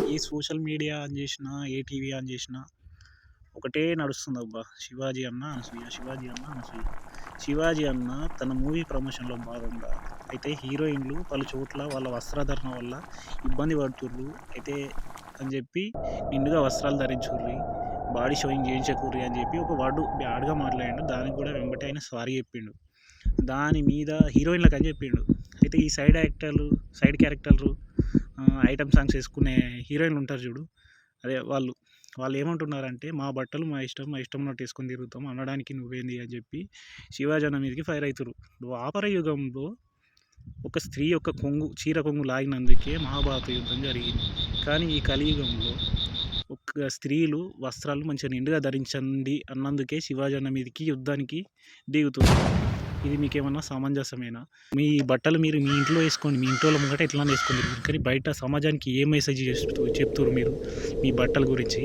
A social media on చేసినా, ఏ TV on చేసినా ఒకటే నడుస్తుందబ్బా! 'శివాజీ అన్న అనసూయ, శివాజీ అన్న అనసూయ.' 'శివాజీ అన్న' తన మూవీ ప్రమోషన్‌లో భాగంగా అయితే హీరోయిన్‌లు పలు చోట్ల వాళ్ళ వస్త్రధారణ వల్ల ఇబ్బంది పడుతుర్రు. అయితే అని చెప్పి నిండుగా వస్త్రాలు ధరించుర్రి, బాడీ షోయింగ్ చేయించకుర్రి అని చెప్పి ఒక వర్డ్ బ్యాడ్‌గా మాట్లాడిండు. దానికి కూడా వెంబటే ఆయన సారీ చెప్పిండు. దాని మీద హీరోయిన్‌లకని చెప్పిండు. అయితే ఈ సైడ్ క్యారెక్టర్లు ఐటెమ్ సాంగ్స్ ఏసుకునే హీరోయిన్‌లుంటారు చూడు. అదే వాళ్ళు. వాళ్ళేమంటున్నారంటే, "మా బట్టలు మా ఇష్టం. మా ఇష్టం ఉన్నట్టు ఏసుకొని తిరుగుతాం. అనడానికి నువ్వేంది" అని చెప్పి శివాజీ అన్న మీదకి ఫైర్ అయితుర్రు. ద్వాపర యుగంలో ఒక స్త్రీ యొక్క చీర కొంగు లాగినందుకే మహాభారత యుద్ధం జరిగింది. కానీ ఈ కలియుగంలో స్త్రీలు వస్త్రాలు మంచిగా నిండుగా ధరించండి అన్నందుకే శివాజీ అన్న మీదకి యుద్ధానికి దిగుతుర్రు. ఇది మీకేమన్నా సమంజసమేనా? మీ బట్టలు మీరు మీ ఇంట్లో ఏసుకోండి. మీ ఇంటోళ్ళ ముంగట ఎట్లన్నా ఏసుకొని తిరుగుర్రి. కానీ బయట సమాజానికి ఏ మెసేజ్ చెప్తుర్రు మీరు మీ బట్టల గురించి?